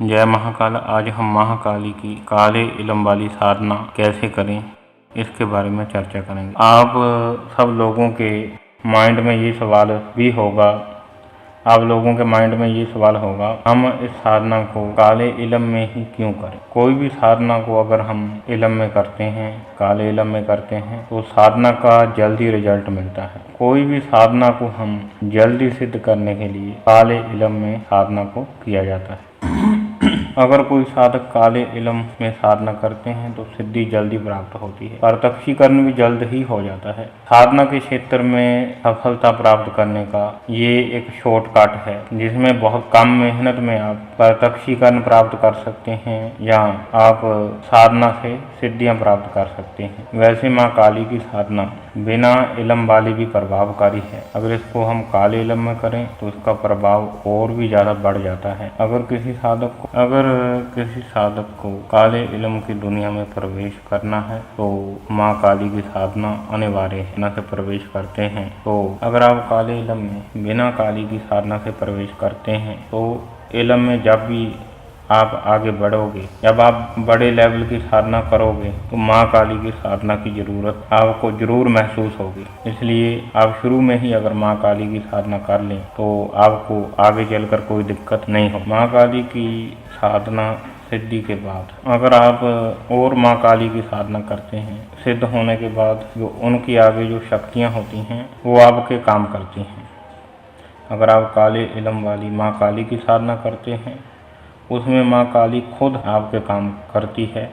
जय महाकाल। आज हम महाकाली की काले इलम वाली साधना कैसे करें इसके बारे में चर्चा करेंगे। आप सब लोगों के माइंड में ये सवाल भी होगा, हम इस साधना को काले इलम में ही क्यों करें। कोई भी साधना को अगर हम इलम में करते हैं, काले इलम में करते हैं, तो साधना का जल्दी रिजल्ट मिलता है। कोई भी साधना को हम जल्दी सिद्ध करने के लिए काले इलम में साधना को किया जाता है। अगर कोई साधक काले इलम में साधना करते हैं तो सिद्धि जल्दी प्राप्त होती है, प्रत्यक्षीकरण भी जल्द ही हो जाता है। साधना के क्षेत्र में सफलता प्राप्त करने का ये एक शॉर्टकट है, जिसमें बहुत कम मेहनत में आप प्रत्यक्षीकरण प्राप्त कर सकते हैं या आप साधना से सिद्धियां प्राप्त कर सकते हैं। वैसे माँ काली की साधना बिना इलम वाली भी प्रभावकारी है। अगर इसको हम काले इलम में करें तो इसका प्रभाव और भी ज़्यादा बढ़ जाता है। अगर किसी साधक को काले इलम की दुनिया में प्रवेश करना है तो माँ काली की साधना अनिवार्य है। न से प्रवेश करते हैं तो अगर आप काले इलम में बिना काली की साधना से प्रवेश करते हैं तो इलम में जब भी आप आगे बढ़ोगे, जब आप बड़े लेवल की साधना करोगे तो माँ काली की साधना की ज़रूरत आपको ज़रूर महसूस होगी। इसलिए आप शुरू में ही अगर माँ काली की साधना कर लें तो आपको आगे चलकर कोई दिक्कत नहीं हो। माँ काली की साधना सिद्धि के बाद अगर आप और माँ काली की साधना करते हैं, सिद्ध होने के बाद जो उनकी आगे जो शक्तियाँ होती हैं वो आपके काम करती हैं। अगर आप काले इलम वाली माँ काली की साधना करते हैं उसमें माँ काली खुद आपके काम करती है,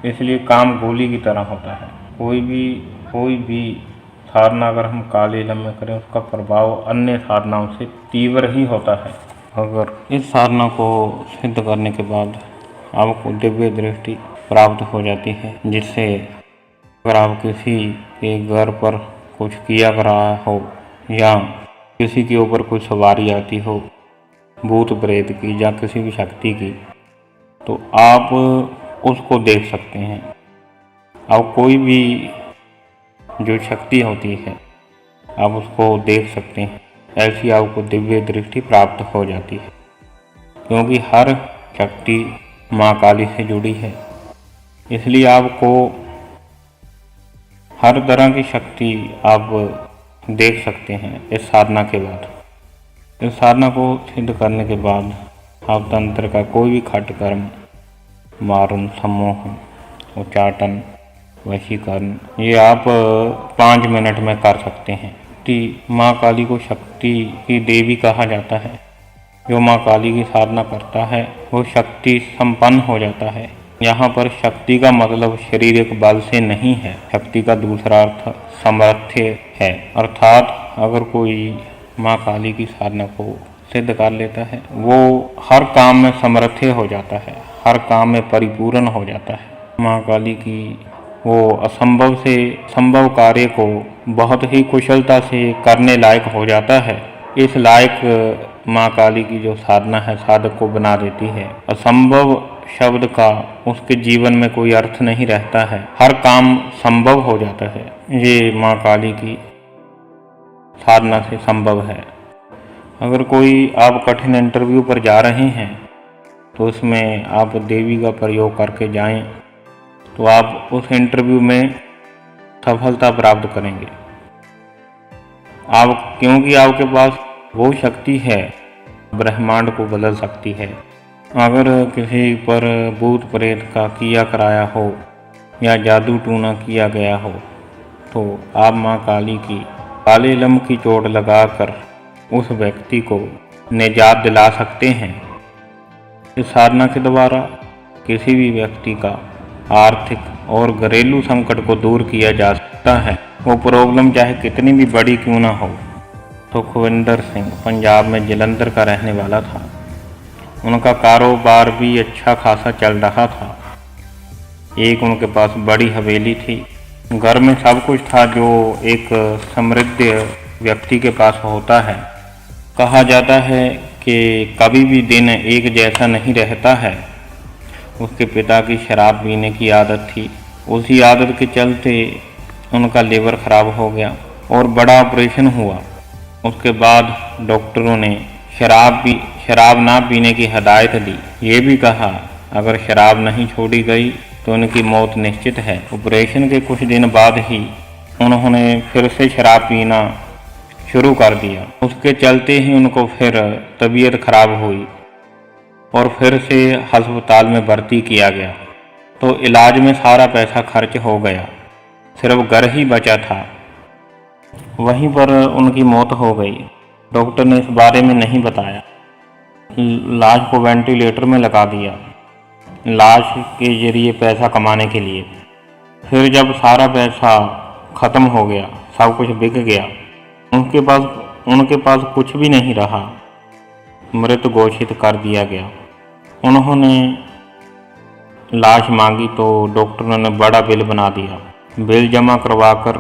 इसलिए काम गोली की तरह होता है। कोई भी साधना अगर हम काले इलम में करें उसका प्रभाव अन्य साधनाओं से तीव्र ही होता है। अगर इस साधना को सिद्ध करने के बाद आपको दिव्य दृष्टि प्राप्त हो जाती है, जिससे अगर आप किसी के घर पर कुछ किया कर रहा हो या किसी के ऊपर कोई सवारी आती हो भूत प्रेत की या किसी भी शक्ति की, तो आप उसको देख सकते हैं। आप कोई भी जो शक्ति होती है आप उसको देख सकते हैं। ऐसी आपको दिव्य दृष्टि प्राप्त हो जाती है, क्योंकि हर शक्ति माँ काली से जुड़ी है। इसलिए आपको हर तरह की शक्ति आप देख सकते हैं इस साधना के बाद। इस साधना को सिद्ध करने के बाद आप तंत्र का कोई भी खट कर्म, मारण, सम्मोहन, उच्चाटन, वशीकरण ये आप 5 मिनट में कर सकते हैं। माँ काली को शक्ति की देवी कहा जाता है। जो माँ काली की साधना करता है वो शक्ति संपन्न हो जाता है। यहाँ पर शक्ति का मतलब शारीरिक बल से नहीं है। शक्ति का दूसरा अर्थ सामर्थ्य है। अर्थात अगर कोई माँ काली की साधना को सिद्ध कर लेता है वो हर काम में समर्थ्य हो जाता है, हर काम में परिपूर्ण हो जाता है। माँ काली की वो असंभव से संभव कार्य को बहुत ही कुशलता से करने लायक हो जाता है। इस लायक माँ काली की जो साधना है साधक को बना देती है। असंभव शब्द का उसके जीवन में कोई अर्थ नहीं रहता है, हर काम संभव हो जाता है। ये माँ काली की साधना से संभव है। अगर कोई आप कठिन इंटरव्यू पर जा रहे हैं तो उसमें आप देवी का प्रयोग करके जाएं तो आप उस इंटरव्यू में सफलता प्राप्त करेंगे। क्योंकि आपके पास वो शक्ति है ब्रह्मांड को बदल सकती है। अगर किसी पर भूत प्रेत का किया कराया हो या जादू टूना किया गया हो तो आप माँ काली की काले इलम की चोट लगाकर उस व्यक्ति को निजात दिला सकते हैं। इस साधना के द्वारा किसी भी व्यक्ति का आर्थिक और घरेलू संकट को दूर किया जा सकता है। वो प्रॉब्लम चाहे कितनी भी बड़ी क्यों ना हो। सुखविंदर सिंह पंजाब में जलंधर का रहने वाला था। उनका कारोबार भी अच्छा खासा चल रहा था। एक उनके पास बड़ी हवेली थी, घर में सब कुछ था जो एक समृद्ध व्यक्ति के पास होता है। कहा जाता है कि कभी भी दिन एक जैसा नहीं रहता है। उसके पिता की शराब पीने की आदत थी। उसी आदत के चलते उनका लीवर खराब हो गया और बड़ा ऑपरेशन हुआ। उसके बाद डॉक्टरों ने शराब ना पीने की हिदायत दी। ये भी कहा अगर शराब नहीं छोड़ी गई तो उनकी मौत निश्चित है। ऑपरेशन के कुछ दिन बाद ही उन्होंने फिर से शराब पीना शुरू कर दिया। उसके चलते ही उनको फिर तबीयत खराब हुई और फिर से अस्पताल में भर्ती किया गया। तो इलाज में सारा पैसा खर्च हो गया, सिर्फ घर ही बचा था। वहीं पर उनकी मौत हो गई। डॉक्टर ने इस बारे में नहीं बताया। लाश को वेंटिलेटर में लगा दिया, लाश के जरिए पैसा कमाने के लिए। फिर जब सारा पैसा ख़त्म हो गया, सब कुछ बिक गया, उनके पास कुछ भी नहीं रहा, मृत घोषित कर दिया गया। उन्होंने लाश मांगी तो डॉक्टरों ने बड़ा बिल बना दिया। बिल जमा करवाकर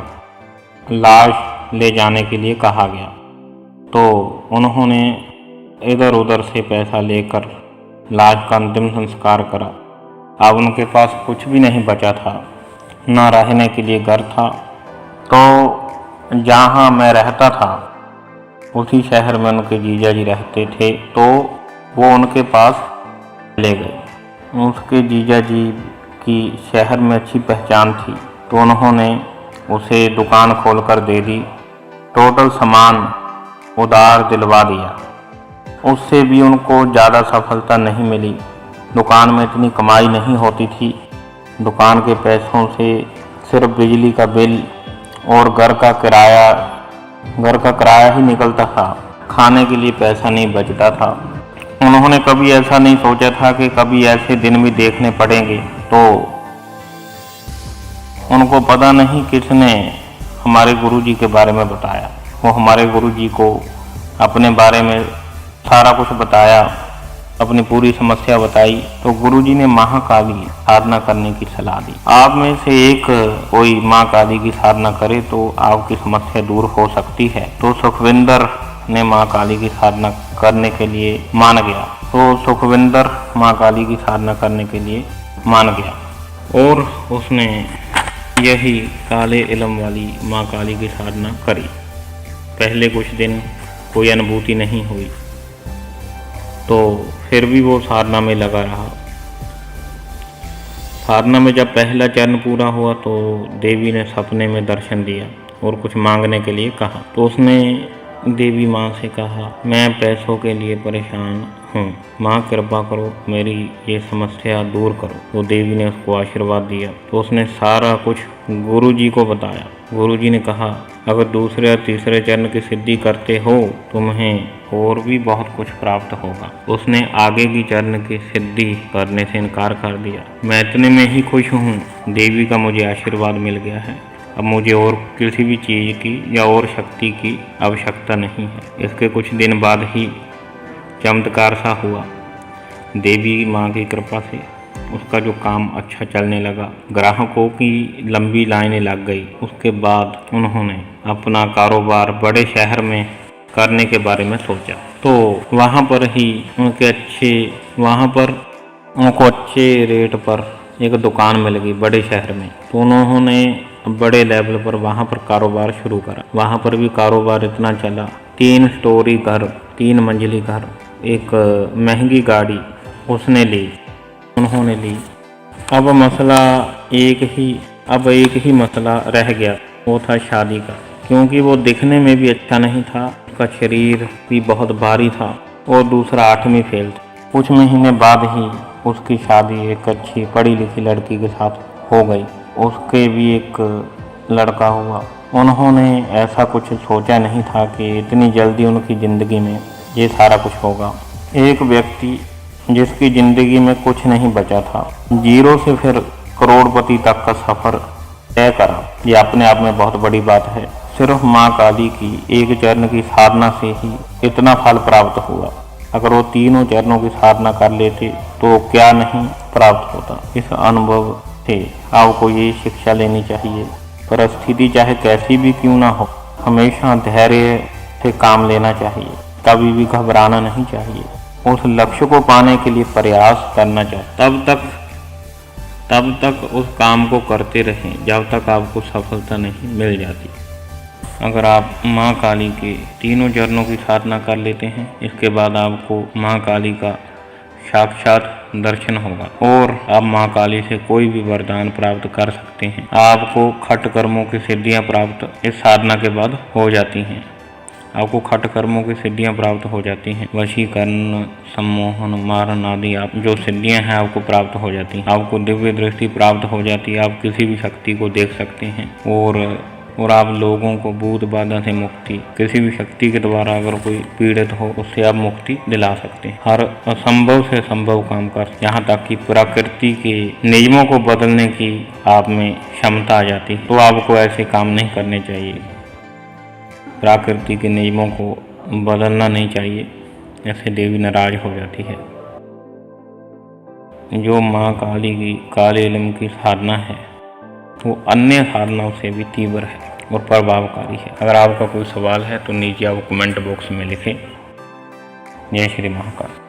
लाश ले जाने के लिए कहा गया तो उन्होंने इधर उधर से पैसा लेकर लाश का अंतिम संस्कार करा। अब उनके पास कुछ भी नहीं बचा था, ना रहने के लिए घर था। तो जहाँ मैं रहता था उसी शहर में उनके जीजा जी रहते थे, तो वो उनके पास ले गए। उसके जीजा जी की शहर में अच्छी पहचान थी तो उन्होंने उसे दुकान खोलकर दे दी, टोटल सामान उधार दिलवा दिया। उससे भी उनको ज़्यादा सफलता नहीं मिली। दुकान में इतनी कमाई नहीं होती थी। दुकान के पैसों से सिर्फ बिजली का बिल और घर का किराया ही निकलता था। खाने के लिए पैसा नहीं बचता था। उन्होंने कभी ऐसा नहीं सोचा था कि कभी ऐसे दिन भी देखने पड़ेंगे। तो उनको पता नहीं किसने हमारे गुरुजी के बारे में बताया। वो हमारे गुरुजी को अपने बारे में सारा कुछ बताया, अपनी पूरी समस्या बताई। तो गुरुजी ने महाकाली साधना करने की सलाह दी। आप में से एक कोई माँ काली की साधना करे तो आपकी समस्या दूर हो सकती है। तो सुखविंदर ने माँ काली की साधना करने के लिए मान गया। तो सुखविंदर माँ काली की साधना करने के लिए मान गया और उसने यही काले इलम वाली माँ काली की साधना करी। पहले कुछ दिन कोई अनुभूति नहीं हुई, तो फिर भी वो साधना में लगा रहा। साधना में जब पहला चरण पूरा हुआ तो देवी ने सपने में दर्शन दिया और कुछ मांगने के लिए कहा। तो उसने देवी माँ से कहा, मैं पैसों के लिए परेशान हूँ, माँ कृपा करो, मेरी ये समस्या दूर करो। तो देवी ने उसको आशीर्वाद दिया। तो उसने सारा कुछ गुरुजी को बताया। गुरुजी ने कहा, अगर दूसरे और तीसरे चरण की सिद्धि करते हो तुम्हें और भी बहुत कुछ प्राप्त होगा। उसने आगे की चरण की सिद्धि करने से इनकार कर दिया। मैं इतने में ही खुश हूँ, देवी का मुझे आशीर्वाद मिल गया है। अब मुझे और किसी भी चीज़ की या और शक्ति की आवश्यकता नहीं है। इसके कुछ दिन बाद ही चमत्कार सा हुआ। देवी माँ की कृपा से उसका जो काम अच्छा चलने लगा, ग्राहकों की लंबी लाइनें लग गई। उसके बाद उन्होंने अपना कारोबार बड़े शहर में करने के बारे में सोचा। तो वहाँ पर उनको अच्छे रेट पर एक दुकान मिल गई बड़े शहर में। तो उन्होंने बड़े लेवल पर वहाँ पर कारोबार शुरू करा। वहाँ पर भी कारोबार इतना चला, 3 स्टोरी घर, 3 मंजिली घर, एक महंगी गाड़ी उन्होंने ली। अब एक ही मसला रह गया, वो था शादी का। क्योंकि वो दिखने में भी अच्छा नहीं था, उसका शरीर भी बहुत भारी था और दूसरा 8वीं फेल था। कुछ महीने बाद ही उसकी शादी एक अच्छी पढ़ी लिखी लड़की के साथ हो गई। उसके भी एक लड़का हुआ। उन्होंने ऐसा कुछ सोचा नहीं था कि इतनी जल्दी उनकी ज़िंदगी में ये सारा कुछ होगा। एक व्यक्ति जिसकी ज़िंदगी में कुछ नहीं बचा था, 0 से फिर करोड़पति तक का सफ़र तय करा। ये अपने आप में बहुत बड़ी बात है। सिर्फ माँ काली की एक चरण की साधना से ही इतना फल प्राप्त हुआ। अगर वो तीनों चरणों की साधना कर लेते तो क्या नहीं प्राप्त होता। इस अनुभव से आपको ये शिक्षा लेनी चाहिए, परिस्थिति चाहे कैसी भी क्यों ना हो, हमेशा धैर्य से काम लेना चाहिए, कभी भी घबराना नहीं चाहिए। उस लक्ष्य को पाने के लिए प्रयास करना चाहिए। तब तक उस काम को करते रहें जब तक आपको सफलता नहीं मिल जाती। अगर आप माँ काली के तीनों चरणों की साधना कर लेते हैं, इसके बाद आपको माँ काली का साक्षात दर्शन होगा और आप माँ काली से कोई भी वरदान प्राप्त कर सकते हैं। आपको खट कर्मों की सिद्धियां प्राप्त इस साधना के बाद हो जाती हैं। आपको खट कर्मों की सिद्धियां प्राप्त हो जाती हैं। वशीकरण, सम्मोहन, मारण आदि आप जो सिद्धियां हैं आपको प्राप्त हो जाती हैं। आपको दिव्य दृष्टि प्राप्त हो जाती है। आप किसी भी शक्ति को देख सकते हैं और आप लोगों को भूत बाधा से मुक्ति, किसी भी शक्ति के द्वारा अगर कोई पीड़ित हो उससे आप मुक्ति दिला सकते हैं। हर असंभव से संभव काम कर, यहाँ तक कि प्रकृति के नियमों को बदलने की आप में क्षमता आ जाती है। तो आपको ऐसे काम नहीं करने चाहिए, प्रकृति के नियमों को बदलना नहीं चाहिए, ऐसे देवी नाराज हो जाती है। जो माँ काली की काले इल्म की साधना है वो अन्य साधनाओं से भी तीव्र है और प्रभावकारी है। अगर आपका कोई सवाल है तो नीचे आप कमेंट बॉक्स में लिखें। जय श्री महाकाल।